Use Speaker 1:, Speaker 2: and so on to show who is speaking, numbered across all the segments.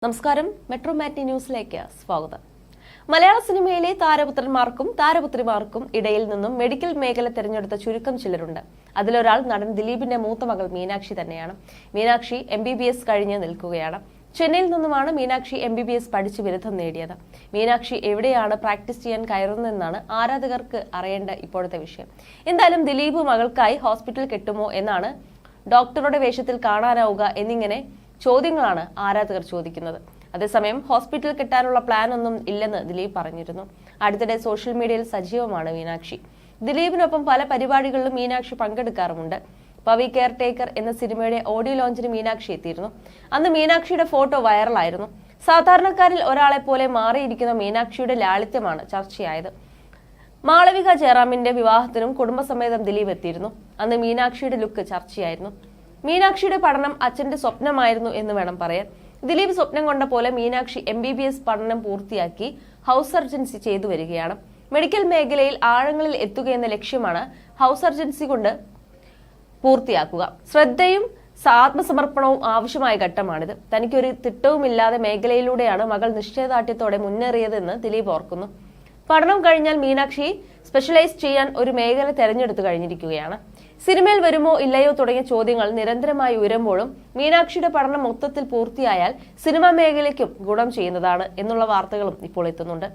Speaker 1: നമസ്കാരം, മെട്രോ മാറ്റി ന്യൂസിലേക്ക് സ്വാഗതം. മലയാള സിനിമയിലെ താരപുത്രന്മാർക്കും താരപുത്രിമാർക്കും ഇടയിൽ നിന്നും മെഡിക്കൽ മേഖല തിരഞ്ഞെടുത്ത ചുരുക്കം ചിലരുണ്ട്. അതിലൊരാൾ നടൻ ദിലീപിന്റെ മൂത്ത മകൾ മീനാക്ഷി തന്നെയാണ്. മീനാക്ഷി MBBS കഴിഞ്ഞ് നിൽക്കുകയാണ്. ചെന്നൈയിൽ നിന്നുമാണ് മീനാക്ഷി MBBS പഠിച്ച് ബിരുദം നേടിയത്. മീനാക്ഷി എവിടെയാണ് പ്രാക്ടീസ് ചെയ്യാൻ കയറുന്നതെന്നാണ് ആരാധകർക്ക് അറിയേണ്ട ഇപ്പോഴത്തെ വിഷയം. എന്തായാലും ദിലീപ് മകൾക്കായി ഹോസ്പിറ്റൽ കെട്ടുമോ എന്നാണ്, ഡോക്ടറുടെ വേഷത്തിൽ കാണാനാവുക എന്നിങ്ങനെ ചോദ്യങ്ങളാണ് ആരാധകർ ചോദിക്കുന്നത്. അതേസമയം ഹോസ്പിറ്റൽ കെട്ടാനുള്ള പ്ലാൻ ഒന്നും ഇല്ലെന്ന് ദിലീപ് പറഞ്ഞിരുന്നു. അടുത്തിടെ സോഷ്യൽ മീഡിയയിൽ സജീവമാണ് മീനാക്ഷി. ദിലീപിനൊപ്പം പല പരിപാടികളിലും മീനാക്ഷി പങ്കെടുക്കാറുമുണ്ട്. പവി കെയർ ടേക്കർ എന്ന സിനിമയുടെ ഓഡിയോ ലോഞ്ചിന് മീനാക്ഷി എത്തിയിരുന്നു. അന്ന് മീനാക്ഷിയുടെ ഫോട്ടോ വൈറലായിരുന്നു. സാധാരണക്കാരിൽ ഒരാളെ പോലെ മാറിയിരിക്കുന്ന മീനാക്ഷിയുടെ ലാളിത്യമാണ് ചർച്ചയായത്. മാളവിക ജയറാമിന്റെ വിവാഹത്തിനും കുടുംബസമേതം ദിലീപ് എത്തിയിരുന്നു. അന്ന് മീനാക്ഷിയുടെ ലുക്ക് ചർച്ചയായിരുന്നു. മീനാക്ഷിയുടെ പഠനം അച്ഛന്റെ സ്വപ്നമായിരുന്നു എന്ന് വേണം പറയാൻ. ദിലീപ് സ്വപ്നം കൊണ്ട പോലെ മീനാക്ഷി MBBS പഠനം പൂർത്തിയാക്കി ഹൗസ് സർജൻസി ചെയ്തു വരികയാണ്. മെഡിക്കൽ മേഖലയിൽ ആഴങ്ങളിൽ എത്തുകയെന്ന ലക്ഷ്യമാണ് ഹൗസ് സർജൻസി കൊണ്ട് പൂർത്തിയാക്കുക. ശ്രദ്ധയും ആത്മസമർപ്പണവും ആവശ്യമായ ഘട്ടമാണിത്. തനിക്കൊരു തിട്ടവുമില്ലാതെ മേഖലയിലൂടെയാണ് മകൾ നിശ്ചയദാർഢ്യത്തോടെ മുന്നേറിയതെന്ന് ദിലീപ് ഓർക്കുന്നു. പഠനം കഴിഞ്ഞാൽ മീനാക്ഷി സ്പെഷ്യലൈസ് ചെയ്യാൻ ഒരു മേഖല തെരഞ്ഞെടുത്തു കഴിഞ്ഞിരിക്കുകയാണ്. സിനിമയിൽ വരുമോ ഇല്ലയോ തുടങ്ങിയ ചോദ്യങ്ങൾ നിരന്തരമായി ഉയരുമ്പോഴും മീനാക്ഷിയുടെ പഠനം മൊത്തത്തിൽ പൂർത്തിയായാൽ സിനിമാ മേഖലയ്ക്കും ഗുണം ചെയ്യുന്നതാണ് എന്നുള്ള വാർത്തകളും ഇപ്പോൾ എത്തുന്നുണ്ട്.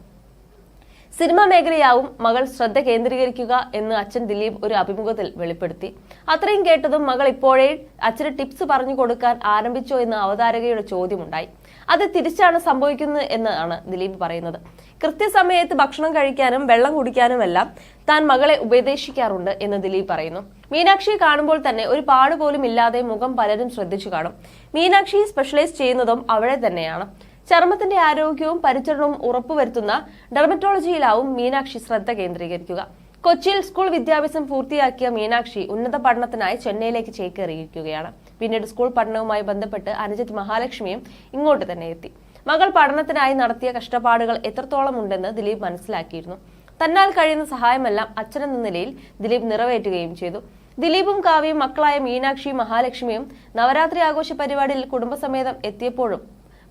Speaker 1: സിനിമാ മേഖലയാവും മകൾ ശ്രദ്ധ കേന്ദ്രീകരിക്കുക എന്ന് അച്ഛൻ ദിലീപ് ഒരു അഭിമുഖത്തിൽ വെളിപ്പെടുത്തി. അത്രയും കേട്ടതും മകൾ ഇപ്പോഴേ അച്ഛന് ടിപ്സ് പറഞ്ഞു കൊടുക്കാൻ ആരംഭിച്ചോ എന്ന് അവതാരകയുടെ ചോദ്യമുണ്ടായി. അത് തിരിച്ചാണ് സംഭവിക്കുന്നത് എന്നാണ് ദിലീപ് പറയുന്നത്. കൃത്യസമയത്ത് ഭക്ഷണം കഴിക്കാനും വെള്ളം കുടിക്കാനുമെല്ലാം താൻ മകളെ ഉപദേശിക്കാറുണ്ട് എന്ന് ദിലീപ് പറയുന്നു. മീനാക്ഷിയെ കാണുമ്പോൾ തന്നെ ഒരു പാടുപോലും ഇല്ലാതെ മുഖം പലരും ശ്രദ്ധിച്ചു കാണും. മീനാക്ഷി സ്പെഷ്യലൈസ് ചെയ്യുന്നതും അവിടെ തന്നെയാണ്. ചർമ്മത്തിന്റെ ആരോഗ്യവും പരിചരണവും ഉറപ്പുവരുത്തുന്ന ഡെർമറ്റോളജിയിലാവും മീനാക്ഷി ശ്രദ്ധ കേന്ദ്രീകരിക്കുക. കൊച്ചിയിൽ സ്കൂൾ വിദ്യാഭ്യാസം പൂർത്തിയാക്കിയ മീനാക്ഷി ഉന്നത പഠനത്തിനായി ചെന്നൈയിലേക്ക് ചേക്കേറിയിരിക്കുകയാണ്. പിന്നീട് സ്കൂൾ പഠനവുമായി ബന്ധപ്പെട്ട് അനുജത്തി മഹാലക്ഷ്മിയും ഇങ്ങോട്ട് തന്നെ എത്തി. മകൾ പഠനത്തിനായി നടത്തിയ കഷ്ടപ്പാടുകൾ എത്രത്തോളം ഉണ്ടെന്ന് ദിലീപ് മനസ്സിലാക്കിയിരുന്നു. തന്നാൽ കഴിയുന്ന സഹായമെല്ലാം അച്ഛനെന്ന നിലയിൽ ദിലീപ് നിറവേറ്റുകയും ചെയ്തു. ദിലീപും കാവ്യയും മക്കളായ മീനാക്ഷിയും മഹാലക്ഷ്മിയും നവരാത്രി ആഘോഷ പരിപാടിയിൽ കുടുംബസമേതം എത്തിയപ്പോഴും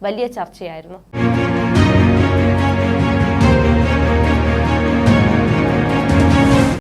Speaker 1: വലിയ ചർച്ചയായിരുന്നു.